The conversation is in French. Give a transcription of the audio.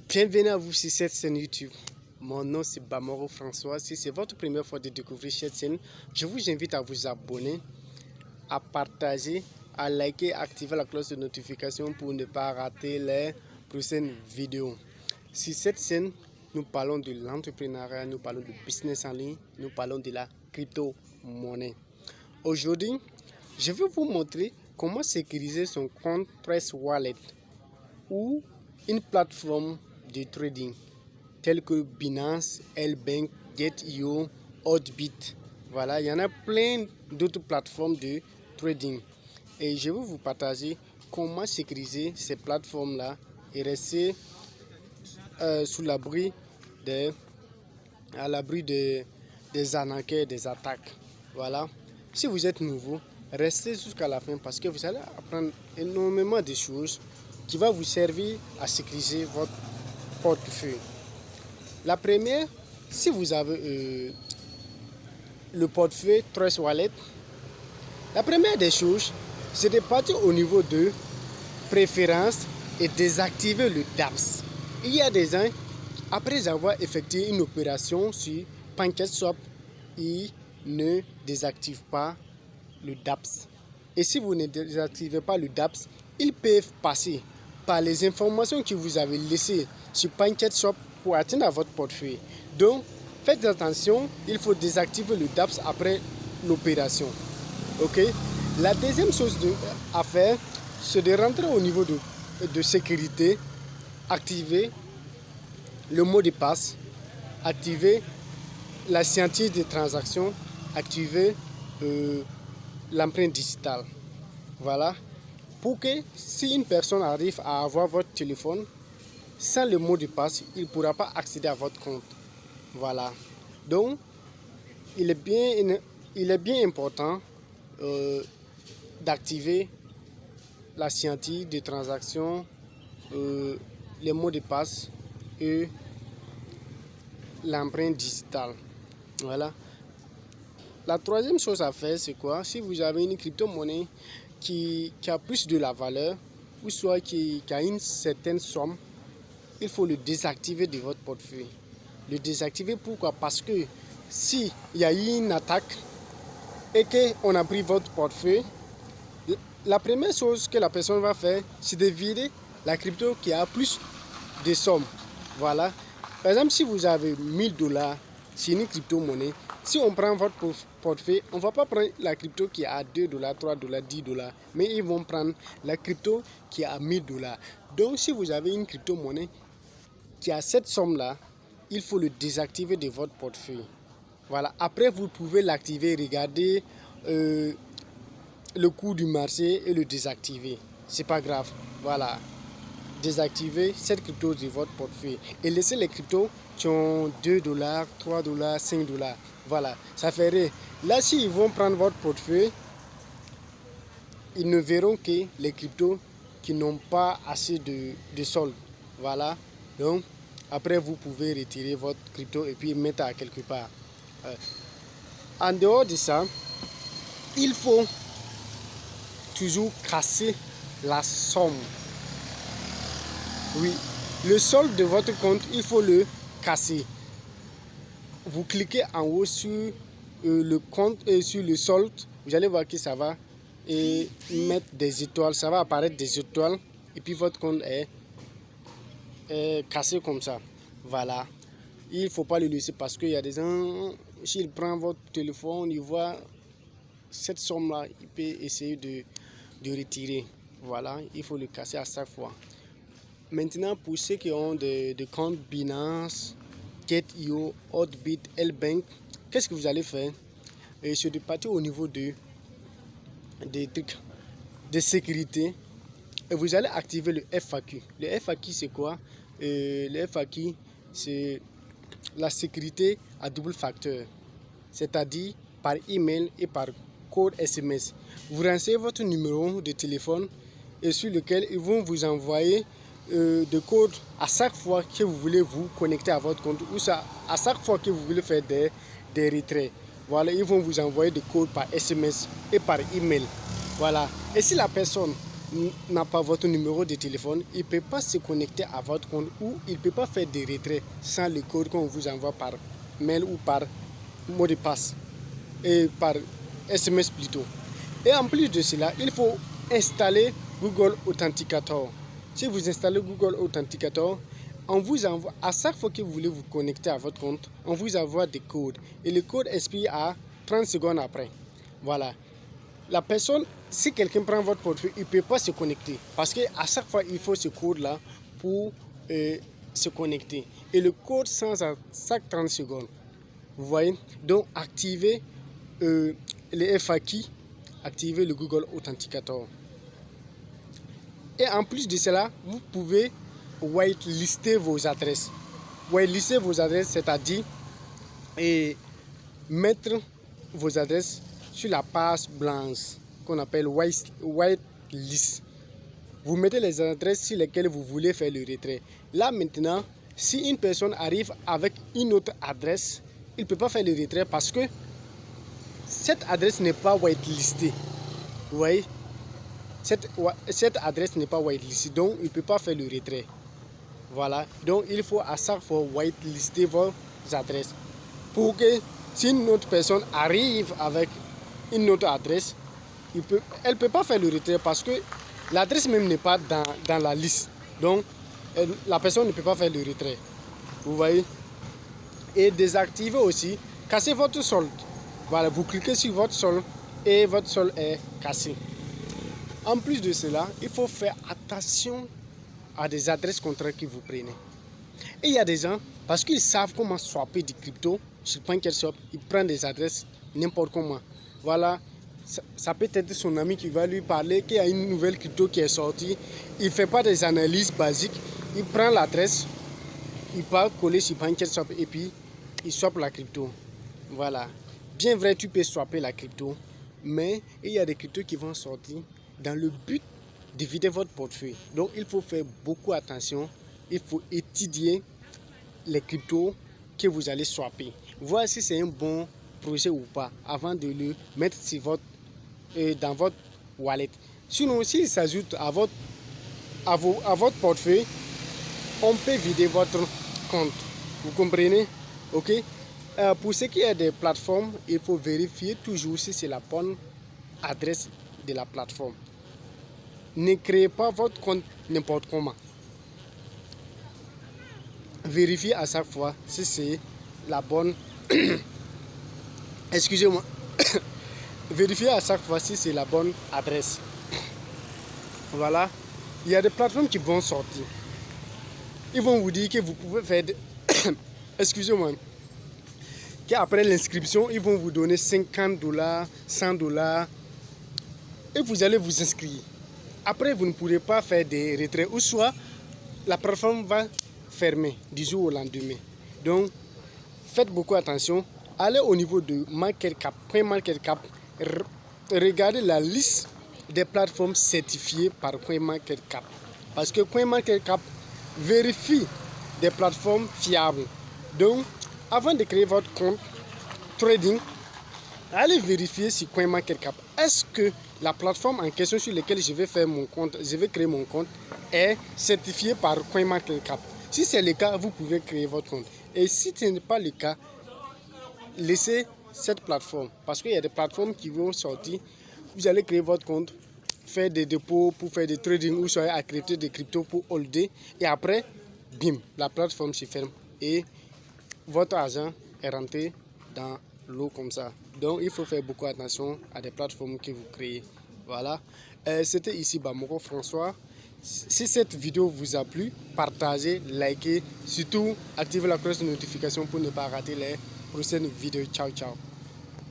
Bienvenue à vous sur cette chaîne YouTube. Mon nom c'est Bamoro François. Si c'est votre première fois de découvrir cette chaîne, je vous invite à vous abonner, à partager, à liker, à activer la cloche de notification pour ne pas rater les prochaines vidéos. Sur cette chaîne, nous parlons de l'entrepreneuriat, nous parlons de business en ligne, nous parlons de la crypto-monnaie. Aujourd'hui, je vais vous montrer comment sécuriser son compte Trust Wallet ou une plateforme de trading telle que Binance, L-Bank, Get.io, Hotbit. Voilà, il y en a plein d'autres plateformes de trading. Et je vais vous partager comment sécuriser ces plateformes-là et rester sous l'abri des arnaqueurs, des attaques. Voilà. Si vous êtes nouveau, restez jusqu'à la fin parce que vous allez apprendre énormément de choses qui vont vous servir à sécuriser votre portefeuille. La première, si vous avez le portefeuille Trust Wallet, la première des choses, c'est de partir au niveau de préférences et désactiver le DApps. Il y a des gens, après avoir effectué une opération sur PancakeSwap, ils ne désactivent pas le DApps. Et si vous ne désactivez pas le DApps, ils peuvent passer par les informations que vous avez laissées sur PancakeSwap pour atteindre votre portefeuille. Donc, faites attention, il faut désactiver le DApps après l'opération. Ok? La deuxième chose à faire, c'est de rentrer au niveau de sécurité, activer le mot de passe, activer la signature de transaction, activer l'empreinte digitale. Voilà. Pour que si une personne arrive à avoir votre téléphone, sans le mot de passe, il ne pourra pas accéder à votre compte. Voilà. Donc, il est bien important d'activer la signature de transaction, les mots de passe et l'empreinte digitale. Voilà. La troisième chose à faire, c'est quoi? Si vous avez une crypto-monnaie qui a plus de la valeur, ou soit qui a une certaine somme, il faut le désactiver de votre portefeuille. Le désactiver, pourquoi? Parce que s'il y a eu une attaque et qu'on a pris votre portefeuille, la première chose que la personne va faire, c'est de vider la crypto qui a plus de somme. Voilà. Par exemple, si vous avez $1000 sur une crypto-monnaie, si on prend votre portefeuille, on ne va pas prendre la crypto qui a $2, $3, $10, mais ils vont prendre la crypto qui a $1000. Donc, si vous avez une crypto-monnaie qui a cette somme-là, il faut le désactiver de votre portefeuille. Voilà. Après, vous pouvez l'activer, regarder le cours du marché et le désactiver. C'est pas grave. Voilà. Désactiver cette crypto de votre portefeuille et laisser les cryptos qui ont $2, $3, $5. Voilà, ça fait rien. Là, s'ils vont prendre votre portefeuille, ils ne verront que les cryptos qui n'ont pas assez de solde. Voilà, donc après vous pouvez retirer votre crypto et puis mettre à quelque part. En dehors de ça, il faut toujours casser la somme. Oui, le solde de votre compte, il faut le casser. Vous cliquez en haut sur le compte et sur le solde, vous allez voir que ça va mettre des étoiles, ça va apparaître des étoiles et puis votre compte est cassé comme ça. Voilà. Il ne faut pas le laisser parce qu'il y a des gens, s'il prend votre téléphone, il voit cette somme-là, il peut essayer de retirer. Voilà, il faut le casser à chaque fois. Maintenant, pour ceux qui ont des comptes Binance, Get.io, Hotbit, L-Bank, qu'est-ce que vous allez faire? C'est de partir au niveau des trucs de sécurité et vous allez activer le FAQ. Le FAQ, c'est quoi? Le FAQ, c'est la sécurité à double facteur, c'est-à-dire par email et par code SMS. Vous renseignez votre numéro de téléphone et sur lequel ils vont vous envoyer de code à chaque fois que vous voulez vous connecter à votre compte ou ça, à chaque fois que vous voulez faire des retraits. Voilà, ils vont vous envoyer des codes par SMS et par email. Voilà. Et si la personne n'a pas votre numéro de téléphone, il ne peut pas se connecter à votre compte ou il ne peut pas faire des retraits sans le code qu'on vous envoie par mail ou par mot de passe et par SMS plutôt. Et en plus de cela, il faut installer Google Authenticator. Si vous installez Google Authenticator, on vous envoie, à chaque fois que vous voulez vous connecter à votre compte, on vous envoie des codes. Et le code expire à 30 secondes après. Voilà. La personne, si quelqu'un prend votre portefeuille, il ne peut pas se connecter. Parce qu'à chaque fois, il faut ce code-là pour se connecter. Et le code change à chaque 30 secondes. Vous voyez? Donc, activez les FAQ, activez le Google Authenticator. Et en plus de cela, vous pouvez whitelister vos adresses. Whitelister vos adresses, c'est-à-dire mettre vos adresses sur la page blanche qu'on appelle whitelist. Vous mettez les adresses sur lesquelles vous voulez faire le retrait. Là maintenant, si une personne arrive avec une autre adresse, il ne peut pas faire le retrait parce que cette adresse n'est pas whitelistée. Vous voyez? Cette adresse n'est pas whitelistée, donc il ne peut pas faire le retrait. Voilà, donc il faut à chaque fois whitelister vos adresses pour que si une autre personne arrive avec une autre adresse, elle ne peut pas faire le retrait parce que l'adresse même n'est pas dans la liste. Donc la personne ne peut pas faire le retrait. Vous voyez? Et désactiver aussi, casser votre solde. Voilà, vous cliquez sur votre solde et votre solde est cassé. En plus de cela, il faut faire attention à des adresses contraires que vous prenez. Et il y a des gens, parce qu'ils savent comment swapper du crypto sur PancakeSwap, ils prennent des adresses n'importe comment. Voilà, ça peut être son ami qui va lui parler qu'il y a une nouvelle crypto qui est sortie. Il ne fait pas des analyses basiques. Il prend l'adresse, il part coller sur PancakeSwap et puis il swappe la crypto. Voilà. Bien vrai, tu peux swapper la crypto, mais il y a des cryptos qui vont sortir dans le but de vider votre portefeuille. Donc, il faut faire beaucoup attention. Il faut étudier les cryptos que vous allez swapper. Voir si c'est un bon projet ou pas avant de le mettre sur dans votre wallet. Sinon, s'il s'ajoute à votre portefeuille, on peut vider votre compte. Vous comprenez? Ok? Pour ce qui est des plateformes, il faut vérifier toujours si c'est la bonne adresse de la plateforme. Ne créez pas votre compte n'importe comment. Vérifiez à chaque fois si c'est la bonne... Excusez-moi. Vérifiez à chaque fois si c'est la bonne adresse. Voilà. Il y a des plateformes qui vont sortir. Ils vont vous dire que vous pouvez faire... Excusez-moi. Qu'après l'inscription, ils vont vous donner $50, $100. Et vous allez vous inscrire. Après, vous ne pourrez pas faire des retraits. Ou soit, la plateforme va fermer du jour au lendemain. Donc, faites beaucoup attention. Allez au niveau de MarketCap, CoinMarketCap. Regardez la liste des plateformes certifiées par CoinMarketCap. Parce que CoinMarketCap vérifie des plateformes fiables. Donc, avant de créer votre compte trading, allez vérifier sur CoinMarketCap. Est-ce que la plateforme en question sur laquelle je vais faire mon compte, je vais créer mon compte, est certifiée par CoinMarketCap? Si c'est le cas, vous pouvez créer votre compte. Et si ce n'est pas le cas, laissez cette plateforme. Parce qu'il y a des plateformes qui vont sortir. Vous allez créer votre compte, faire des dépôts pour faire des trading ou soit accréditer des cryptos pour holder. Et après, bim, la plateforme se ferme. Et votre argent est rentré dans l'eau comme ça. Donc, il faut faire beaucoup attention à des plateformes que vous créez. Voilà. C'était ici Bamoko François. Si cette vidéo vous a plu, partagez, likez, surtout activez la cloche de notification pour ne pas rater les prochaines vidéos. Ciao, ciao.